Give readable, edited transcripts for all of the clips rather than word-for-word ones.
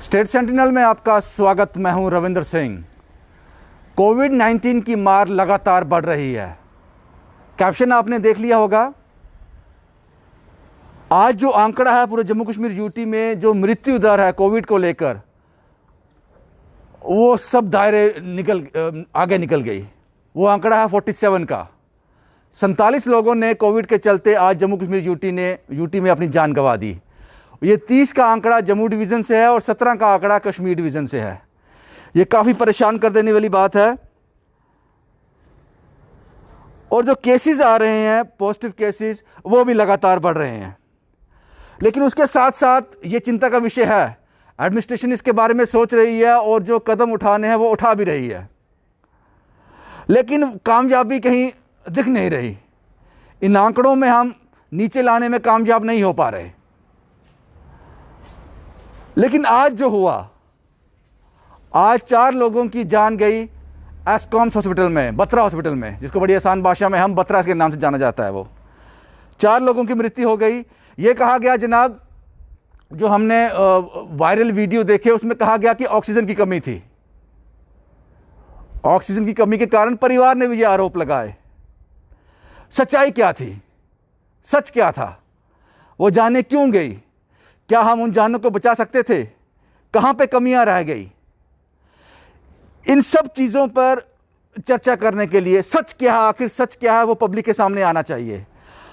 State sentinel में आपका स्वागत। मैं हूं रविंद्र सिंह। कोविड-19 की मार लगातार बढ़ रही है। कैप्शन आपने देख लिया होगा। आज जो आंकड़ा है पूरे जम्मू कश्मीर यूटी में, जो मृत्यु दर है कोविड को लेकर, वो सब दायरे आगे निकल गई। वो आंकड़ा है 47 का। 47 लोगों ने कोविड के चलते आज जम्मू कश्मीर यूटी में अपनी जान गंवा दी। ये 30 का आंकड़ा जम्मू डिवीज़न से है और 17 का आंकड़ा कश्मीर डिवीज़न से है। ये काफ़ी परेशान कर देने वाली बात है। और जो केसेस आ रहे हैं, पॉजिटिव केसेस, वो भी लगातार बढ़ रहे हैं। लेकिन उसके साथ साथ ये चिंता का विषय है। एडमिनिस्ट्रेशन इसके बारे में सोच रही है और जो कदम उठाने हैं वो उठा भी रही है, लेकिन कामयाबी कहीं दिख नहीं रही। इन आंकड़ों में हम नीचे लाने में कामयाब नहीं हो पा रहे। लेकिन आज जो हुआ, आज 4 लोगों की जान गई एस्कॉम्स हॉस्पिटल में, बत्रा हॉस्पिटल में, जिसको बड़ी आसान भाषा में हम बत्रा के नाम से जाना जाता है। वो 4 लोगों की मृत्यु हो गई। ये कहा गया जनाब, जो हमने वायरल वीडियो देखे उसमें कहा गया कि ऑक्सीजन की कमी थी। ऑक्सीजन की कमी के कारण परिवार ने भी ये आरोप लगाए। सच्चाई क्या थी? सच क्या था? वो जाने क्यों गई? क्या हम उन जानों को बचा सकते थे? कहां पे कमियां रह गई? इन सब चीजों पर चर्चा करने के लिए सच क्या है, आखिर सच क्या है, वो पब्लिक के सामने आना चाहिए।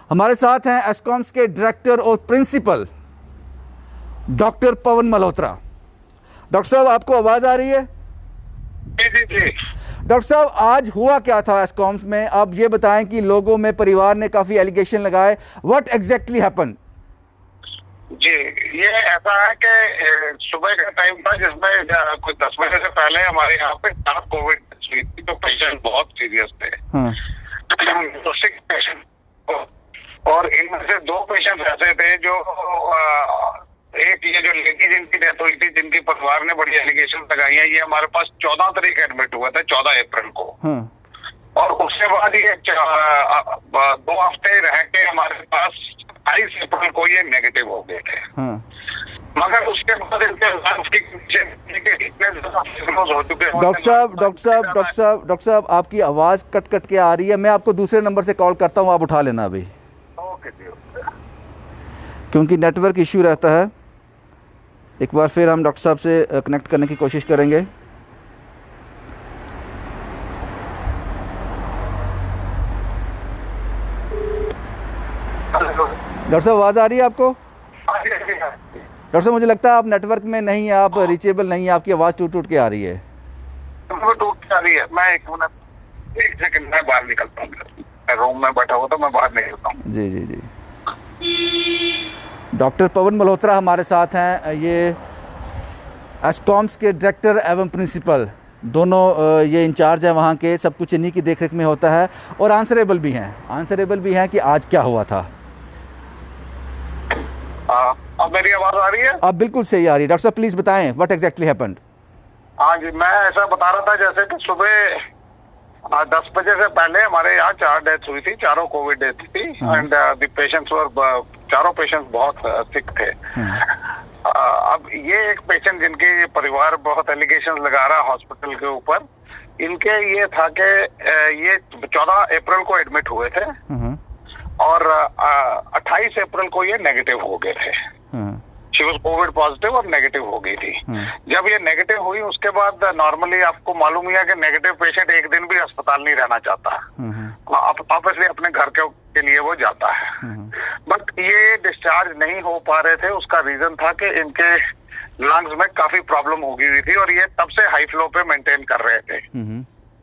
हमारे साथ हैं एस्कॉम्स के डायरेक्टर और प्रिंसिपल डॉक्टर पवन मल्होत्रा। डॉक्टर साहब, आपको आवाज आ रही है? जी। डॉक्टर साहब, आज हुआ क्या था एस्कॉम्स में? आप ये बताएं कि लोगों में, परिवार ने काफी एलिगेशन लगाए। What exactly happened? जी, ये ऐसा है कि सुबह का टाइम था जिसमें कुछ 10 बजे से पहले हमारे यहाँ पे 4 कोविड हुई थी। तो पेशेंट बहुत सीरियस थे। तो 6 पेशेंट, और इनमें से 2 पेशेंट ऐसे थे जो एक ये जो लेडी जिनकी डेथ हुई थी, जिनकी परिवार ने बड़ी एलिगेशन लगाई है, ये हमारे पास 14 तारीख एडमिट हुआ था, 14 अप्रैल को। और उसके बाद ये 2 हफ्ते रह के हमारे पास 28 अप्रैल को ये नेगेटिव हो गए थे। मगर उसके बाद इनके हो चुके। डॉक्टर साहब, आपकी आवाज कट कट के आ रही है। मैं आपको दूसरे नंबर से कॉल करता हूं, आप उठा लेना अभी। ओके जी। क्योंकि नेटवर्क इश्यू रहता है। एक बार फिर हम डॉक्टर साहब से कनेक्ट करने की कोशिश करेंगे। डॉक्टर साहब, आवाज़ आ रही है आपको? डॉक्टर साहब, मुझे लगता है आप नेटवर्क में नहीं है, आप रीचेबल नहीं है। आपकी आवाज़ टूट टूट के आ रही है। टूट के आ रही है। मैं 1 सेकंड में बाहर निकलता हूँ। रूम में बैठा हुआ तो मैं बाहर निकलता हूँ। जी। डॉक्टर पवन मल्होत्रा हमारे साथ हैं। ये एस्कॉम्स के डायरेक्टर एवं प्रिंसिपल दोनों ये इंचार्ज हैं वहाँ के। सब कुछ इन्हीं की देखरेख में होता है और आंसरेबल भी हैं कि आज क्या हुआ था। अब मेरी आवाज आ रही है? अब बिल्कुल सही आ रही है। डॉक्टर साहब, प्लीज बताएं व्हाट एग्जैक्टली हैपेंड। हाँ जी, मैं ऐसा बता रहा था जैसे कि सुबह 10 बजे से पहले हमारे यहाँ 4 डेथ हुई थी, 4 कोविड डेथ थी। And the patients were, 4 patients बहुत सिक थे। अब ये एक पेशेंट जिनके परिवार बहुत एलिगेशन लगा रहा हॉस्पिटल के ऊपर, इनके ये था कि ये 14 अप्रैल को एडमिट हुए थे और 28 अप्रैल को ये नेगेटिव हो गए थे। शी वाज कोविड पॉजिटिव और नेगेटिव हो गई थी। जब ये नेगेटिव हुई उसके बाद नॉर्मली आपको मालूम ही है कि नेगेटिव पेशेंट एक दिन भी अस्पताल नहीं रहना चाहता। ऑब्वियसली अपने घर के लिए वो जाता है। बट ये डिस्चार्ज नहीं हो पा रहे थे। उसका रीजन था कि इनके लंग्स में काफी प्रॉब्लम हो गई हुई थी और ये तब से हाई फ्लो पे मेंटेन कर रहे थे।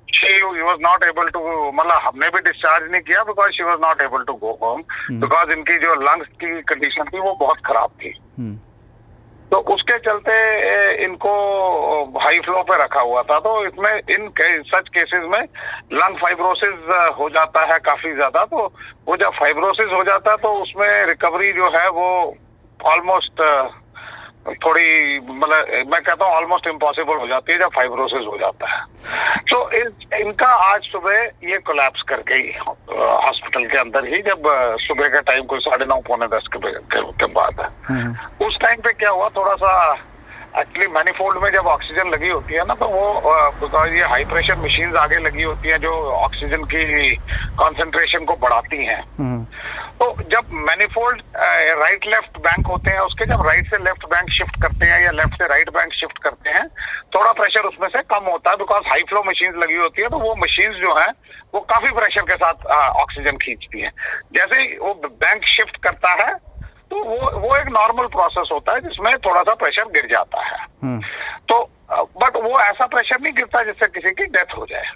She was not able to, मतलब हमने भी डिस्चार्ज नहीं किया because she was not able to go home, because इनकी जो लंग्स की कंडीशन थी वो बहुत खराब थी। तो उसके चलते इनको हाई फ्लो पे रखा हुआ था। तो इसमें इन सच केसेस में लंग फाइब्रोसिस हो जाता है काफी ज्यादा। तो वो जब फाइब्रोसिस हो जाता है तो उसमें रिकवरी जो है वो ऑलमोस्ट थोड़ी, मतलब मैं कहता हूँ ऑलमोस्ट इम्पॉसिबल हो जाती है जब फाइब्रोसिस हो जाता है। तो इनका आज सुबह ये कोलैप्स कर गई हॉस्पिटल के अंदर ही, जब सुबह का टाइम कोई 9:30 पौने 10 के बाद। उस टाइम पे क्या हुआ, थोड़ा सा एक्चुअली मैनिफोल्ड में जब ऑक्सीजन लगी होती है ना, तो वो बिकॉज ये हाई प्रेशर मशीन्स आगे लगी होती हैं जो ऑक्सीजन की कंसंट्रेशन को बढ़ाती हैं। तो जब मैनिफोल्ड राइट लेफ्ट बैंक होते हैं, उसके जब राइट से लेफ्ट बैंक शिफ्ट करते हैं या लेफ्ट से राइट बैंक शिफ्ट करते हैं, थोड़ा प्रेशर उसमें से कम होता है बिकॉज हाई फ्लो मशीन्स लगी होती है। तो वो मशीन्स जो है वो काफी प्रेशर के साथ ऑक्सीजन खींचती है। जैसे ही वो बैंक शिफ्ट करता है तो वो एक नॉर्मल प्रोसेस होता है जिसमें थोड़ा सा प्रेशर गिर जाता है। तो बट वो ऐसा प्रेशर नहीं गिरता जिससे किसी की डेथ हो जाए।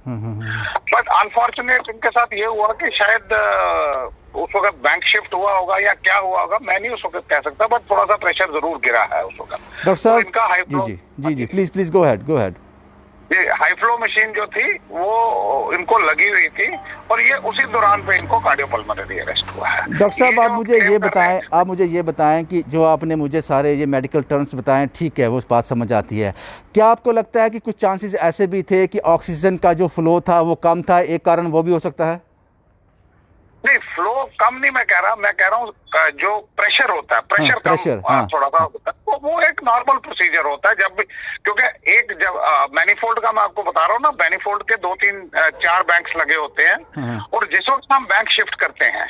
बट अनफॉर्चुनेट इनके साथ ये हुआ कि शायद उस वक्त बैंक शिफ्ट हुआ होगा या क्या हुआ होगा, मैं नहीं उस वक्त कह सकता, बट थोड़ा सा प्रेशर जरूर गिरा है उस वक्त। डॉक्टर साहब, तो इनका हाई फ्लो, जी प्लीज गो हेड। ये हाई फ्लो मशीन जो थी वो इनको लगी हुई थी और ये उसी दौरान पे इनको कार्डियोपल्मोनरी अरेस्ट हुआ है। डॉक्टर साहब, आप मुझे ये बताएं कि जो आपने मुझे सारे ये मेडिकल टर्म्स बताएं, ठीक है, वो बात समझ आती है। क्या आपको लगता है कि कुछ चांसेस ऐसे भी थे कि ऑक्सीजन का जो फ्लो था वो कम था, एक कारण वो भी हो सकता है? नहीं, फ्लो कम नहीं मैं कह रहा हूँ जो प्रेशर होता है, प्रेशर थोड़ा सा होता है, वो एक नॉर्मल प्रोसीजर होता है जब भी, क्योंकि एक जब मैनिफोल्ड का मैं आपको बता रहा हूँ ना, मैनिफोल्ड के 2 3 4 बैंक्स लगे होते हैं और जिस वक्त हम बैंक शिफ्ट करते हैं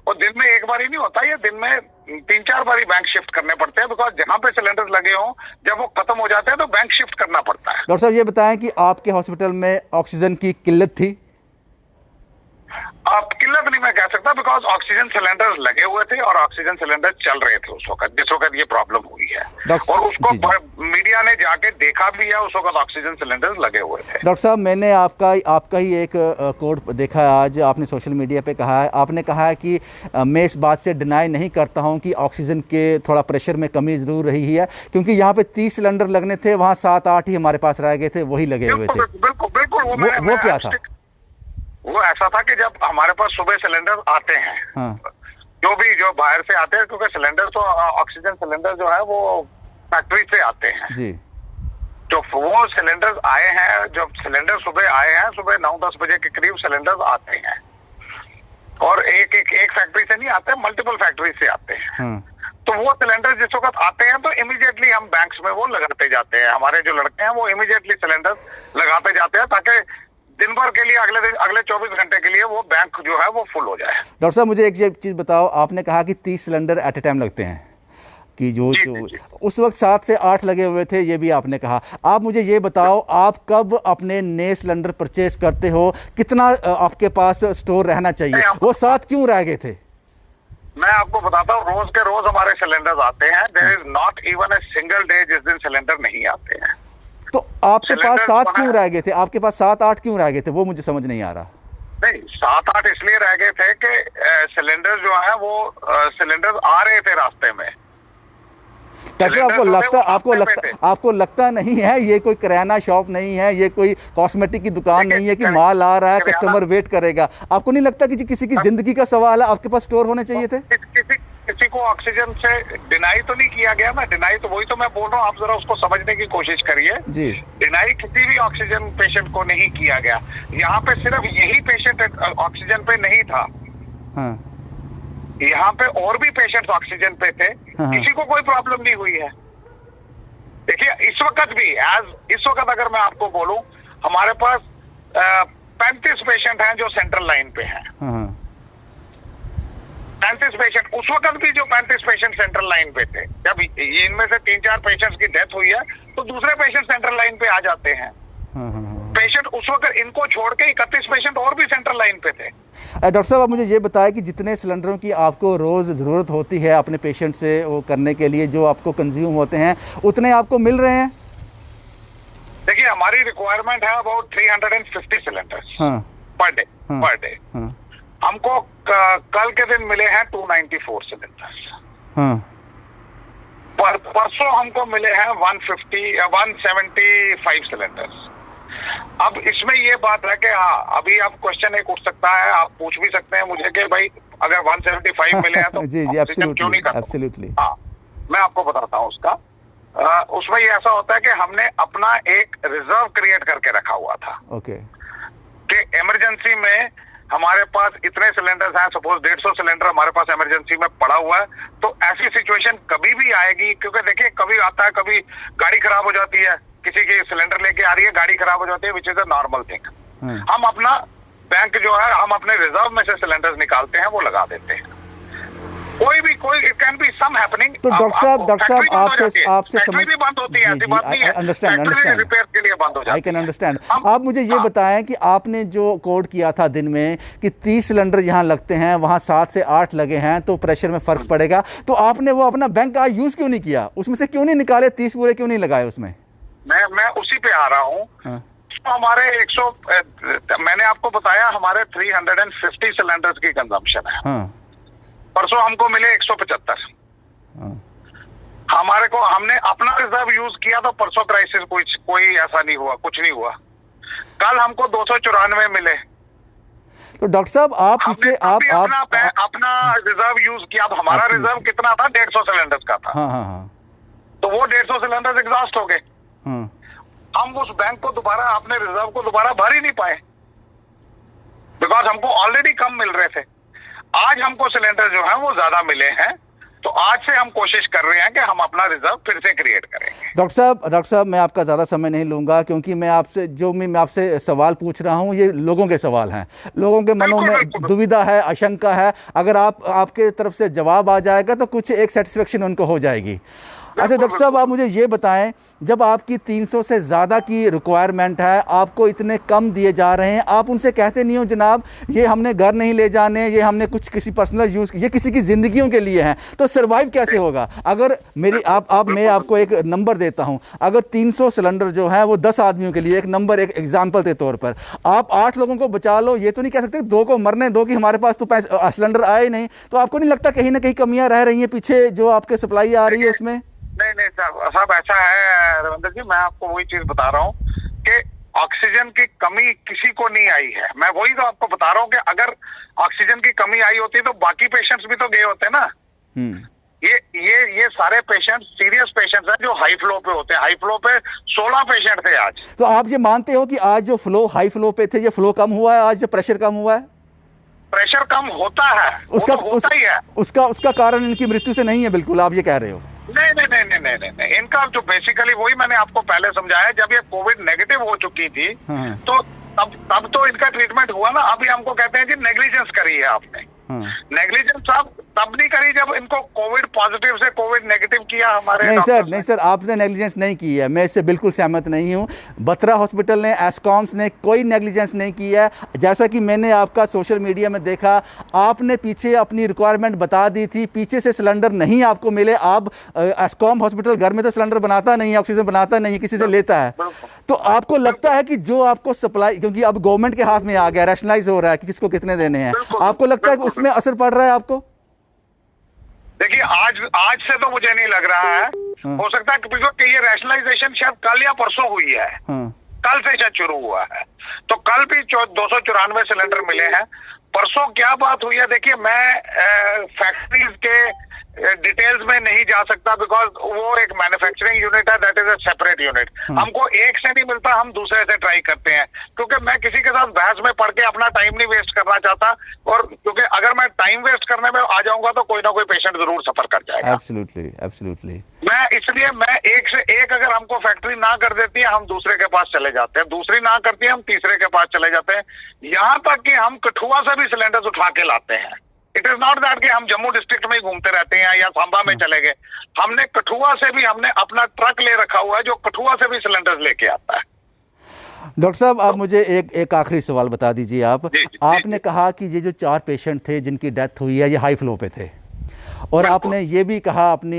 और दिन में एक बार ही नहीं होता, ये दिन में 3 4 बार बैंक शिफ्ट करने पड़ते हैं बिकॉज जहाँ पे सिलेंडर लगे हों जब वो खत्म हो जाते हैं तो बैंक शिफ्ट करना पड़ता है। डॉक्टर साहब, ये बताएं कि आपके हॉस्पिटल में ऑक्सीजन की किल्लत थी? आप किल्लत नहीं मैं कह सकता बिकॉज ऑक्सीजन सिलेंडर लगे हुए थे और ऑक्सीजन सिलेंडर चल रहे थे उस वक्त जिस वक्त ये प्रॉब्लम हुई है, और उसको मीडिया ने जाके देखा भी है, उस वक्त ऑक्सीजन सिलेंडर लगे हुए थे। डॉक्टर साहब, मैंने आपका ही एक कोड देखा है आज, आपने सोशल मीडिया पे कहा है, आपने कहा है कि मैं इस बात से डिनाई नहीं करता हूं कि ऑक्सीजन के थोड़ा प्रेशर में कमी जरूर रही है, क्योंकि यहाँ पे 30 सिलेंडर लगने थे, वहाँ 7-8 ही हमारे पास रह गए थे, वही लगे हुए थे। बिल्कुल वो क्या था? वो ऐसा था कि जब हमारे पास सुबह सिलेंडर आते हैं, जो बाहर से आते हैं, क्योंकि सिलेंडर तो ऑक्सीजन सिलेंडर जो है वो फैक्ट्री से आते हैं जी, तो वो सिलेंडर आए हैं, जब सिलेंडर सुबह आए हैं, सुबह 9-10 बजे के करीब सिलेंडर आते हैं और एक फैक्ट्री से नहीं आते, मल्टीपल फैक्ट्री से आते हैं। तो वो सिलेंडर जिस वक्त आते हैं तो इमीडिएटली हम बैंक्स में वो लगाते जाते हैं, हमारे जो लड़के हैं वो इमीडिएटली सिलेंडर लगाते जाते हैं ताकि दिन भर के लिए अगले 24 घंटे के लिए वो बैंक जो है वो फुल हो जाए। डॉक्टर साहब, मुझे एक चीज़ बताओ, आपने कहा कि 30 सिलेंडर एट ए टाइम लगते हैं कि जो उस वक्त 7 से 8 लगे हुए थे, ये भी आपने कहा। आप मुझे ये बताओ, आप कब अपने नए सिलेंडर परचेज करते हो, कितना आपके पास स्टोर रहना चाहिए, वो 7 क्यों रह गए थे? मैं आपको बताता हूँ, रोज के रोज हमारे सिलेंडर आते हैं, there is not even a single day जिस दिन सिलेंडर नहीं आते हैं। तो आपके पास 7 क्यों रह गए थे? आपके पास 7-8 क्यों रह गए थे? वो मुझे समझ नहीं आ रहा। नहीं, 7-8 इसलिए रह गए थे कि सिलेंडर जो है वो सिलेंडर आ रहे थे रास्ते में। कैसे आपको लगता नहीं है ये कोई किराना शॉप नहीं है, ये कोई कॉस्मेटिक की दुकान नहीं है कि माल आ रहा है, कस्टमर वेट करेगा? आपको नहीं लगता कि किसी की जिंदगी का सवाल है, आपके पास स्टोर होने चाहिए थे? किसी को ऑक्सीजन से डिनाई तो नहीं किया गया ना, डिनाई तो वही तो मैं बोल रहा हूँ, आप जरा उसको समझने की कोशिश करिए जी। डिनाई किसी भी ऑक्सीजन पेशेंट को नहीं किया गया, यहाँ पे सिर्फ यही पेशेंट ऑक्सीजन पे नहीं था, यहाँ पे और भी पेशेंट्स ऑक्सीजन पे थे, किसी को कोई प्रॉब्लम नहीं हुई है। देखिए इस वक्त अगर मैं आपको बोलूं, हमारे पास 35 पेशेंट हैं जो सेंट्रल लाइन पे हैं, 35 पेशेंट। उस वक्त भी जो 35 पेशेंट सेंट्रल लाइन पे थे, जब इनमें से 3-4 पेशेंट्स की डेथ हुई है तो दूसरे पेशेंट सेंट्रल लाइन पे आ जाते हैं। पेशेंट उस वक्त इनको छोड़ के 31 पेशेंट और भी सेंट्रल लाइन पे थे। डॉक्टर साहब, आप मुझे ये बताएं कि जितने सिलेंडरों की आपको रोज ज़रूरत होती है अपने पेशेंट से वो करने के लिए, जो आपको कंज्यूम होते हैं, उतने आपको मिल रहे हैं? देखिए हमारी रिक्वायरमेंट है अबाउट 350 सिलेंडर्स पर डे। हमको कल के दिन मिले हैं 294 सिलेंडर्स। परसों हमको मिले हैं 175 सिलेंडर्स। अब इसमें ये बात है कि हाँ, अभी आप क्वेश्चन एक उठ सकता है, आप पूछ भी सकते हैं मुझे कि भाई अगर 175 मिले हैं तो जी, क्यों नहीं करते? एब्सोल्युटली। हाँ, मैं आपको बताता हूँ उसका। उसमें ये ऐसा होता है कि हमने अपना एक रिजर्व क्रिएट करके रखा हुआ था ओके, कि इमरजेंसी में हमारे पास इतने सिलेंडर्स हैं, सपोज 150 सिलेंडर हमारे पास इमरजेंसी में पड़ा हुआ है, तो ऐसी सिचुएशन कभी भी आएगी, क्योंकि देखिए कभी आता है, कभी गाड़ी खराब हो जाती है, किसी की सिलेंडर लेके आ रही है, गाड़ी खराब हो जाती है, which is a normal thing. हम अपना बैंक जो है, हम अपने रिजर्व में से सिलेंडर्स निकालते हैं, वो लगा देते हैं। कोई it can be some happening. तो डॉक्टर साहब आपसे समझ भी बंद होती है, ऐसी बात नहीं है, अंडरस्टैंड रिपेयर के लिए बंद हो जाती है। I can understand. आप मुझे ये बताएं कि आपने जो कोड किया था दिन में कि 30 सिलेंडर जहां लगते हैं वहां 7 से 8 लगे हैं तो प्रेशर में फर्क पड़ेगा, तो आपने वो अपना बैंक कार्ड यूज क्यों नहीं किया? उसमें से क्यों नहीं निकाले? 30 पूरे क्यों नहीं लगाए उसमें? मैं उसी पे आ रहा हूँ। तो हमारे 100 मैंने आपको बताया हमारे 350 सिलेंडर्स की कंजम्पशन है। परसों हमको मिले 175। हमारे को हमने अपना रिजर्व यूज किया तो परसों क्राइसिस कोई ऐसा नहीं हुआ, कुछ नहीं हुआ। कल हमको 294 मिले। तो डॉक्टर साहब आप पीछे अपना रिजर्व यूज किया। अब हमारा रिजर्व कितना था? 150 सिलेंडर्स का था। तो वो 150 सिलेंडर्स एग्जॉस्ट हो गए। हम उस बैंक को दोबारा, अपने रिजर्व को दोबारा भर ही नहीं पाए, बिकॉज हमको ऑलरेडी कम मिल रहे थे। आज हमको सिलेंडर जो है वो ज्यादा मिले हैं, तो आज से हम कोशिश कर रहे हैं कि हम अपना रिजर्व फिर से क्रिएट करेंगे। डॉक्टर साहब मैं आपका ज़्यादा समय नहीं लूंगा, क्योंकि मैं आपसे सवाल पूछ रहा हूं ये लोगों के सवाल हैं, लोगों के मनों में दुविधा है, आशंका है। अगर आपके तरफ से जवाब आ जाएगा तो कुछ एक सेटिस्फेक्शन उनको हो जाएगी। अच्छा डॉक्टर साहब आप मुझे ये बताएं, जब आपकी 300 से ज़्यादा की रिक्वायरमेंट है, आपको इतने कम दिए जा रहे हैं, आप उनसे कहते नहीं हो जनाब ये हमने घर नहीं ले जाने, ये हमने कुछ किसी पर्सनल यूज़, ये किसी की ज़िंदगियों के लिए हैं, तो सर्वाइव कैसे होगा? अगर मेरी मैं आपको एक नंबर देता हूं, अगर 300 सिलेंडर जो है वो 10 आदमियों के लिए, एक नंबर, एक एग्जाम्पल के तौर पर, आप 8 लोगों को बचा लो, ये तो नहीं कह सकते 2 को मरने दो कि हमारे पास तो सिलेंडर आए नहीं। तो आपको नहीं लगता कहीं ना कहीं कमियां रह रही हैं पीछे जो आपके सप्लाई आ रही है उसमें? नहीं साहब ऐसा है रविंदर जी, मैं आपको वही चीज बता रहा हूँ कि ऑक्सीजन की कमी किसी को नहीं आई है। मैं वही तो आपको बता रहा हूँ कि अगर ऑक्सीजन की कमी आई होती तो बाकी पेशेंट्स भी तो गए होते ना। ये सारे पेशेंट्स सीरियस पेशेंट्स हैं जो हाई फ्लो पे होते हैं। हाई फ्लो पे 16 पेशेंट थे आज। तो आप ये मानते हो कि आज जो हाई फ्लो पे थे, ये फ्लो कम हुआ है? आज जो प्रेशर कम हुआ है? प्रेशर कम होता है, होता ही है। उसका कारण इनकी मृत्यु से नहीं है बिल्कुल, आप ये कह रहे हो? नहीं। इनका जो बेसिकली वही मैंने आपको पहले समझाया, जब ये कोविड नेगेटिव हो चुकी थी तो तब तो इनका ट्रीटमेंट हुआ ना। अभी हमको कहते हैं कि नेग्लिजेंस करी है आपने। नेग्लिजेंस साहब तब नहीं करी जब इनको कोविड पॉजिटिव से कोविड नेगेटिव किया हमारे। नहीं सर आपने नेग्लिजेंस नहीं की है, मैं इससे बिल्कुल सहमत नहीं हूं। बत्रा हॉस्पिटल ने, एस्कॉम्स ने कोई नेग्लिजेंस नहीं की है। जैसा कि मैंने आपका सोशल मीडिया में देखा, आपने पीछे अपनी रिक्वायरमेंट बता दी थी, पीछे से सिलेंडर नहीं आपको मिले। आप एस्कॉम हॉस्पिटल घर में तो सिलेंडर बनाता नहीं है, ऑक्सीजन बनाता नहीं है, किसी से लेता है। तो आपको लगता है कि जो आपको सप्लाई, क्योंकि अब गवर्नमेंट के हाथ में आ गया, रैशनलाइज हो रहा है कि किसको कितने देने हैं, आपको लगता है कि उसमें असर पड़ रहा है आपको? देखिए आज से तो मुझे नहीं लग रहा है। हो सकता है कि ये रैशनलाइजेशन शायद कल या परसों हुई है। कल से शायद शुरू हुआ है, तो कल भी 294 सिलेंडर मिले हैं। परसों क्या बात हुई है, देखिए मैं फैक्ट्रीज के डिटेल्स में नहीं जा सकता, बिकॉज वो एक मैन्युफैक्चरिंग यूनिट है, that is a separate unit. हमको एक से नहीं मिलता, हम दूसरे से ट्राई करते हैं, क्योंकि मैं किसी के साथ बहस में पढ़ के अपना टाइम नहीं वेस्ट करना चाहता। और क्योंकि अगर मैं टाइम वेस्ट करने में आ जाऊंगा तो कोई ना कोई पेशेंट जरूर सफर कर जाएगा। एब्सोल्युटली। मैं इसलिए मैं एक से एक, अगर हमको फैक्ट्री ना कर देती है हम दूसरे के पास चले जाते हैं, दूसरी ना करती है हम तीसरे के पास चले जाते हैं। यहाँ तक कि हम कठुआ से भी सिलेंडर्स उठा के लाते हैं। इट इज नॉट दैट कि हम जम्मू डिस्ट्रिक्ट में ही घूमते रहते हैं या सांबा में चले गए। हमने कठुआ से भी, हमने अपना ट्रक ले रखा हुआ है जो कठुआ से भी सिलेंडर्स लेके आता है। डॉक्टर साहब आप मुझे एक आखिरी सवाल बता दीजिए। आपने कहा कि ये जो 4 पेशेंट थे जिनकी डेथ हुई है ये हाई फ्लो पे थे, और आपने ये भी कहा अपनी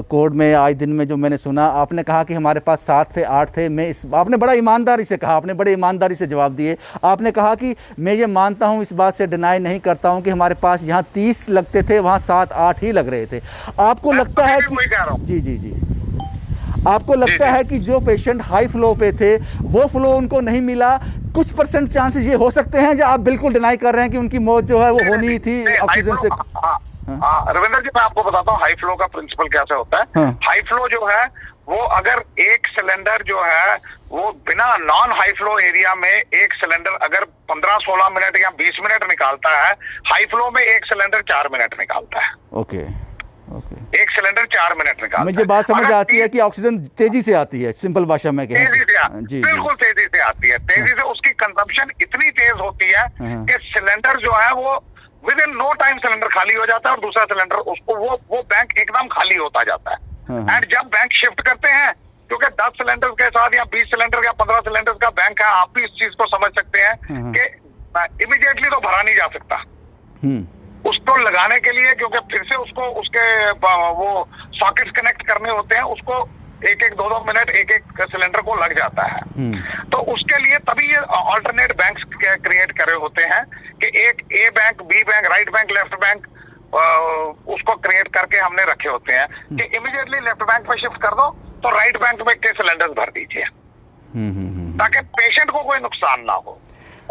कोड में आज दिन में जो मैंने सुना, आपने कहा कि हमारे पास 7 से 8 थे। आपने बड़ा ईमानदारी से कहा, आपने बड़े ईमानदारी से जवाब दिए। आपने कहा कि मैं ये मानता हूँ, इस बात से डिनाई नहीं करता हूँ कि हमारे पास यहाँ 30 लगते थे, वहाँ 7-8 ही लग रहे थे। आपको लगता है कि जी आपको लगता है कि जो पेशेंट हाई फ्लो पे थे वो फ्लो उनको नहीं मिला? कुछ परसेंट चांसेस ये हो सकते हैं जो आप बिल्कुल डिनाई कर रहे हैं कि उनकी मौत जो है वो होनी थी ऑक्सीजन से? रविंदर जी मैं आपको बताता हूँ हाई फ्लो का प्रिंसिपल कैसे होता है। हाई फ्लो जो है वो अगर एक सिलेंडर जो है वो बिना नॉन हाई फ्लो एरिया में एक सिलेंडर अगर 15-16 मिनट या 20 मिनट निकालता है, हाई फ्लो में एक सिलेंडर 4 मिनट निकालता है। ओके ओके, एक सिलेंडर 4 मिनट निकालता है। मुझे बात समझ आती है कि ऑक्सीजन तेजी से आती है, सिंपल भाषा में कहें तेजी से जी बिल्कुल तेजी से आती है। तेजी से उसकी कंजम्पशन इतनी तेज होती है कि सिलेंडर जो है वो within no time cylinder खाली हो जाता है और दूसरा सिलेंडर उसको वो बैंक एकदम खाली होता जाता है। एंड जब बैंक शिफ्ट करते हैं, क्योंकि 10 सिलेंडर के साथ या 20 सिलेंडर या 15 सिलेंडर का बैंक है, आप भी इस चीज को समझ सकते हैं कि इमीडिएटली तो भरा नहीं जा सकता उसको लगाने के लिए, क्योंकि फिर से उसको उसके वो सॉकेट्स कनेक्ट करने होते हैं, उसको एक 2 मिनट एक सिलेंडर को लग जाता है। तो उसके लिए तभी ये ऑल्टरनेट बैंक्स क्रिएट करे होते हैं कि एक A bank, B bank, right bank, left bank, उसको क्रिएट करके हमने रखे होते हैं कि इमीडिएटली लेफ्ट बैंक में शिफ्ट कर दो तो राइट बैंक में के सिलेंडर्स भर दीजिए ताकि पेशेंट को कोई नुकसान ना हो।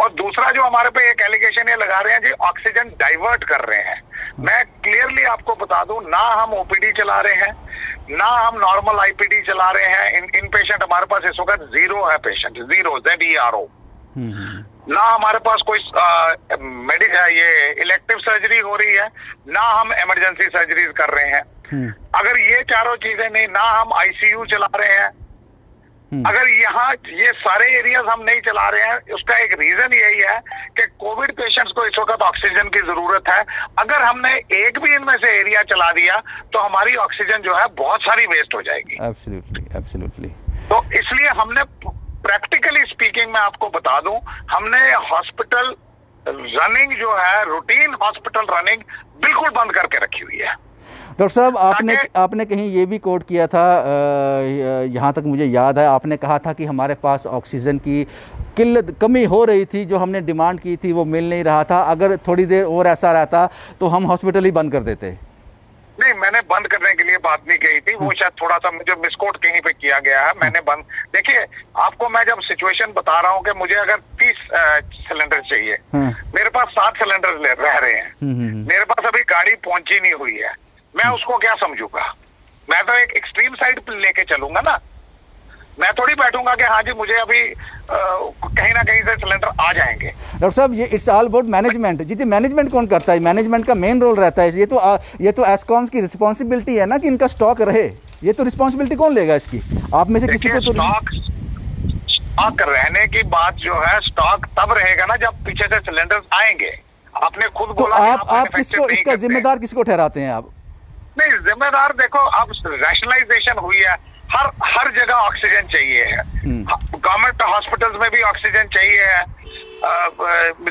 और दूसरा जो हमारे पे एक एलिगेशन ये लगा रहे हैं जी, ऑक्सीजन डाइवर्ट कर रहे हैं। मैं क्लियरली आपको बता दूं, ना हम ओपीडी चला रहे हैं, ना हम नॉर्मल आईपीडी चला रहे हैं। इन पेशेंट हमारे पास इस वक्त 0 है, पेशेंट 0 ZERO। ना हमारे पास कोई ये इलेक्टिव सर्जरी हो रही है, ना हम इमरजेंसी सर्जरीज कर रहे हैं। अगर ये चारों चीजें नहीं, ना हम आईसीयू चला रहे हैं, अगर यहाँ ये सारे एरियाज हम नहीं चला रहे हैं, उसका एक रीजन यही है कि कोविड पेशेंट्स को इस वक्त ऑक्सीजन की जरूरत है। अगर हमने एक भी इनमें से एरिया चला दिया तो हमारी ऑक्सीजन जो है बहुत सारी वेस्ट हो जाएगी। Absolutely absolutely. तो इसलिए हमने प्रैक्टिकली स्पीकिंग, मैं आपको बता दूं, हमने हॉस्पिटल रनिंग जो है, रूटीन हॉस्पिटल रनिंग बिल्कुल बंद करके रखी हुई है। डॉक्टर साहब, आपने कहीं ये भी कोट किया था, यहाँ तक मुझे याद है, आपने कहा था कि हमारे पास ऑक्सीजन की कमी हो रही थी, जो हमने डिमांड की थी वो मिल नहीं रहा था। अगर थोड़ी देर और ऐसा रहता तो हम हॉस्पिटल ही बंद कर देते। नहीं, मैंने बंद करने के लिए बात नहीं कही थी, वो शायद थोड़ा सा मुझे मिसकोट कहीं पे किया गया है। मैंने बंद, देखिए आपको मैं जब सिचुएशन बता रहा हूँ कि मुझे अगर 30 सिलेंडर चाहिए, मेरे पास 7 सिलेंडर रह रहे हैं, मेरे पास अभी गाड़ी पहुंची नहीं हुई है, मैं उसको क्या समझूंगा? मैं तो एक एक्सट्रीम साइड पे लेके चलूंगा ना, मैं थोड़ी बैठूंगा कि हाँ जी मुझे अभी कहीं ना कहीं से सिलेंडर आ जाएंगे। डॉक्टर साहब, ये इट्स ऑल अबाउट मैनेजमेंट। जी, मैनेजमेंट कौन करता है? मैनेजमेंट का मेन रोल रहता है। ये तो एस्कॉम्स की रिस्पॉन्सिबिलिटी है ना कि इनका स्टॉक रहे। ये तो रिस्पॉन्सिबिलिटी कौन लेगा इसकी? आप में से किसी को तो स्टॉक रहने की बात जो है, स्टॉक तब रहेगा ना जब पीछे से सिलेंडर्स आएंगे। आपने खुद बोला आप किसको, इसका जिम्मेदार किसको ठहराते हैं आप? नहीं, जिम्मेदार देखो, अब रैशनलाइजेशन हुई है, हर जगह ऑक्सीजन चाहिए है। गवर्नमेंट हॉस्पिटल्स में भी ऑक्सीजन चाहिए है,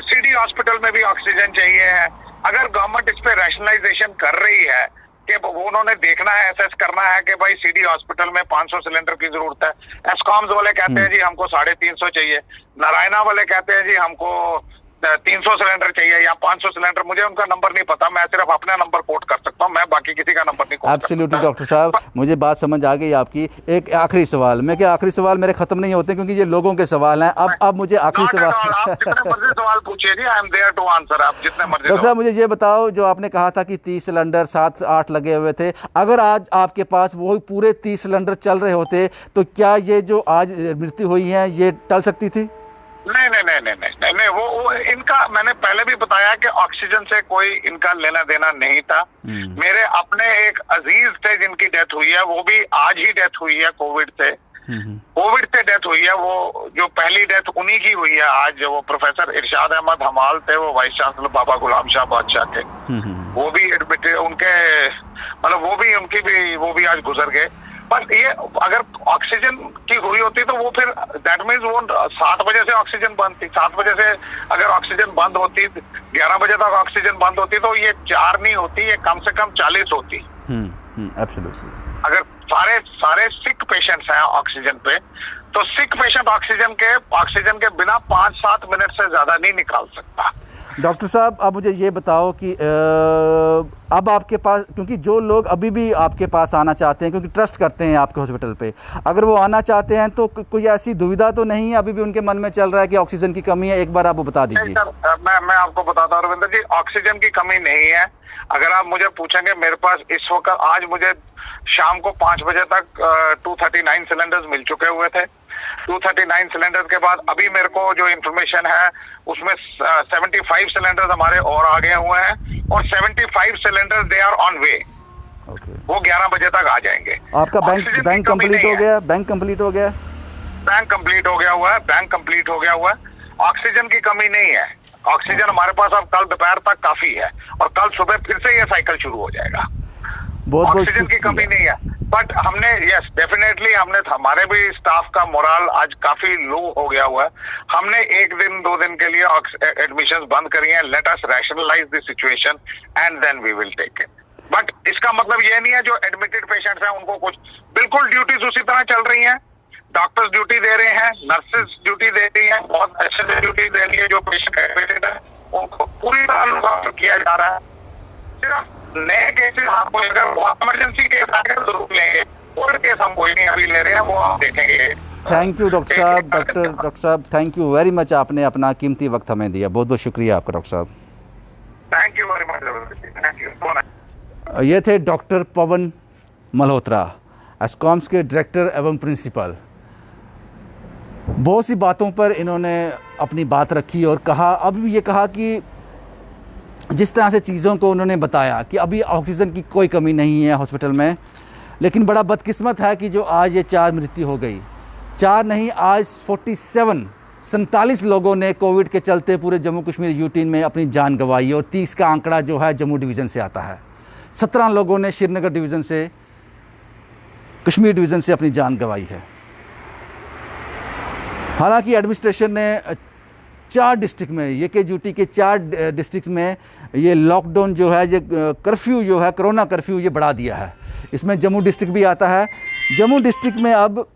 सिटी हॉस्पिटल में भी ऑक्सीजन चाहिए है। अगर गवर्नमेंट इस पे रैशनलाइजेशन कर रही है कि उन्होंने देखना है, एसेस करना है कि भाई सिटी हॉस्पिटल में 500 सिलेंडर की जरूरत है, एस्कॉम्स वाले कहते हैं जी हमको 350 चाहिए, नारायणा वाले कहते हैं जी हमको 300 सिलेंडर चाहिए या 500 सिलेंडर, मुझे उनका नंबर नहीं पता, मैं सिर्फ अपना नंबर कोट कर सकता हूँ, मैं बाकी किसी का नंबर नहीं कोट कर सकता। एब्सोल्युटली डॉक्टर साहब, मुझे बात समझ आ गई आपकी। एक आखिरी सवाल, आखिरी सवाल मेरे खत्म नहीं होते क्योंकि ये लोगों के सवाल हैं। अब मुझे आखिरी सवाल, आप जितने मर्जी सवाल पूछिए जी, I am there to answer, आप जितने मर्जी। डॉक्टर साहब, मुझे ये बताओ, जो आपने कहा था कि 30 सिलेंडर 7-8 लगे हुए थे, अगर आज आपके पास वो पूरे 30 सिलेंडर चल रहे होते तो क्या ये जो आज मृत्यु हुई है ये टल सकती थी? नहीं, वो इनका मैंने पहले भी बताया कि ऑक्सीजन से कोई इनका लेना देना नहीं था। मेरे अपने एक अजीज थे जिनकी डेथ हुई है, वो भी आज ही डेथ हुई है, कोविड से डेथ हुई है। वो जो पहली डेथ उन्हीं की हुई है आज, वो प्रोफेसर इरशाद अहमद हमाल थे, वो वाइस चांसलर बाबा गुलाम शाह बादशाह के, वो भी एडमिट, उनके मतलब वो भी आज गुजर गए। पर ये अगर ऑक्सीजन की हुई होती तो वो फिर दैट मीन्स वो 7 बजे से ऑक्सीजन बंद थी, 7 बजे से अगर ऑक्सीजन बंद होती, 11 बजे तक ऑक्सीजन बंद होती तो ये 4 नहीं होती, ये कम से कम 40 होती। एब्सोल्युटली। अगर सारे सिक पेशेंट्स हैं ऑक्सीजन पे, तो सिक पेशेंट ऑक्सीजन के बिना 5-7 मिनट से ज्यादा नहीं निकाल सकता। डॉक्टर साहब, अब मुझे ये बताओ कि अब आपके पास, क्योंकि जो लोग अभी भी आपके पास आना चाहते हैं क्योंकि ट्रस्ट करते हैं आपके हॉस्पिटल पे, अगर वो आना चाहते हैं तो कोई ऐसी दुविधा तो नहीं है अभी भी उनके मन में चल रहा है कि ऑक्सीजन की कमी है? एक बार आप वो बता दीजिए। मैं आपको बताता हूँ रविंद्र जी, ऑक्सीजन की कमी नहीं है। अगर आप मुझे पूछेंगे, मेरे पास इस वक्त आज मुझे शाम को 5 बजे तक 239 सिलेंडर्स मिल चुके हुए थे। 239 सिलेंडर्स के बाद अभी मेरे को जो इन्फॉर्मेशन है उसमें 75 सिलेंडर्स हमारे और आ गए हुए हैं, और 75 cylinders they are on way. वो 11 बजे तक आ जाएंगे। आपका बैंक कंप्लीट हो गया? बैंक कंप्लीट हो गया? बैंक कंप्लीट हो गया हुआ है, बैंक कंप्लीट हो गया हुआ है। ऑक्सीजन की कमी नहीं है, ऑक्सीजन हमारे पास अब कल दोपहर तक काफी है, और कल सुबह फिर से ये साइकिल शुरू हो जाएगा। ऑक्सीजन की कमी नहीं है, बट हमने यस डेफिनेटली हमने हमारे भी स्टाफ का मोरल आज काफी लो हो गया हुआ है। हमने 1 दिन 2 दिन के लिए एडमिशंस बंद करी हैं। Let us rationalise the situation and then we will take it. But इसका मतलब ये नहीं है जो एडमिटेड पेशेंट्स हैं उनको कुछ, बिल्कुल ड्यूटीज उसी तरह चल रही हैं। डॉक्टर्स ड्यूटी दे रहे हैं, नर्सेज ड्यूटी दे रही हैं, बहुत अच्छे से ड्यूटी दे रही है। जो पेशेंट एडमिटेड है उनको पूरी तरह लुक किया जा रहा है। सिर्फ नए केसेस आपको अगर बहुत इमरजेंसी केस आएगा तो जरूर लेंगे, कोविड केस हम कोई नहीं अभी ले रहे हैं, वो आप देखेंगे। थैंक यू डॉक्टर साहब। डॉक्टर साहब थैंक यू वेरी मच, आपने अपना कीमती वक्त हमें दिया, बहुत बहुत शुक्रिया आपका डॉक्टर साहब। Thank you very much, thank you. ये थे डॉक्टर पवन मल्होत्रा, एस्कॉम्स के डायरेक्टर एवं प्रिंसिपल। बहुत सी बातों पर इन्होंने अपनी बात रखी और कहा, अब ये कहा कि जिस तरह से चीज़ों को उन्होंने बताया कि अभी ऑक्सीजन की कोई कमी नहीं है हॉस्पिटल में, लेकिन बड़ा बदकिस्मत है कि जो आज ये 4 मृत्यु हो गई, 4 नहीं आज 47 लोगों ने कोविड के चलते पूरे जम्मू कश्मीर यूटी में अपनी जान गंवाई, और 30 का आंकड़ा जो है जम्मू डिवीज़न से आता है। 17 लोगों ने श्रीनगर डिवीज़न से, कश्मीर डिवीज़न से अपनी जान गंवाई है। हालांकि एडमिनिस्ट्रेशन ने 4 डिस्ट्रिक्ट में, ये के यूटी के 4 डिस्ट्रिक्ट में ये लॉकडाउन जो है, ये कर्फ्यू जो है, कोरोना कर्फ्यू ये बढ़ा दिया है। इसमें जम्मू डिस्ट्रिक्ट भी आता है। जम्मू डिस्ट्रिक्ट में अब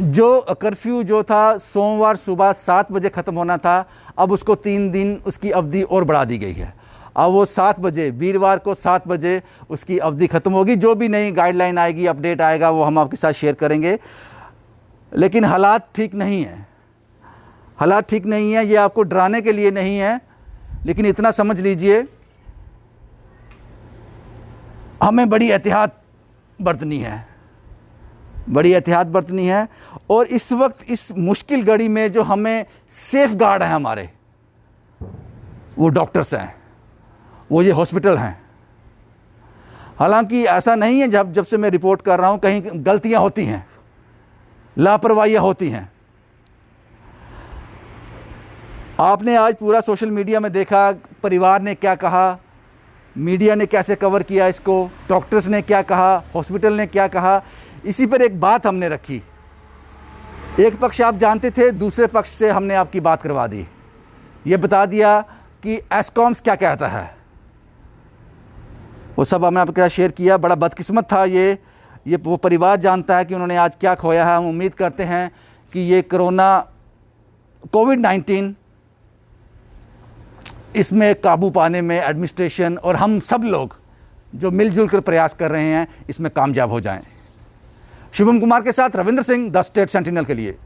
जो कर्फ्यू जो था सोमवार सुबह 7 बजे ख़त्म होना था, अब उसको 3 दिन उसकी अवधि और बढ़ा दी गई है। अब वो 7 बजे, वीरवार को 7 बजे उसकी अवधि ख़त्म होगी। जो भी नई गाइडलाइन आएगी, अपडेट आएगा, वो हम आपके साथ शेयर करेंगे। लेकिन हालात ठीक नहीं है, हालात ठीक नहीं है। ये आपको डराने के लिए नहीं है, लेकिन इतना समझ लीजिए हमें बड़ी एहतियात बरतनी है, बड़ी एहतियात बरतनी है। और इस वक्त इस मुश्किल घड़ी में जो हमें सेफ गार्ड हैं हमारे, वो डॉक्टर्स हैं, वो ये हॉस्पिटल हैं। हालांकि ऐसा नहीं है, जब से मैं रिपोर्ट कर रहा हूँ कहीं गलतियाँ होती हैं, लापरवाहियाँ होती हैं। आपने आज पूरा सोशल मीडिया में देखा, परिवार ने क्या कहा, मीडिया ने कैसे कवर किया इसको, डॉक्टर्स ने क्या कहा, हॉस्पिटल ने क्या कहा। इसी पर एक बात हमने रखी। एक पक्ष आप जानते थे, दूसरे पक्ष से हमने आपकी बात करवा दी। ये बता दिया कि एस्कॉम्स क्या कहता है, वो सब हमने आपके साथ शेयर किया। बड़ा बदकिस्मत था ये वो परिवार जानता है कि उन्होंने आज क्या खोया है। हम उम्मीद करते हैं कि ये कोविड-19 इसमें काबू पाने में एडमिनिस्ट्रेशन और हम सब लोग जो मिलजुल कर प्रयास कर रहे हैं, इसमें कामयाब हो जाएं। शुभम कुमार के साथ Ravindra Singh, the state sentinel के लिए।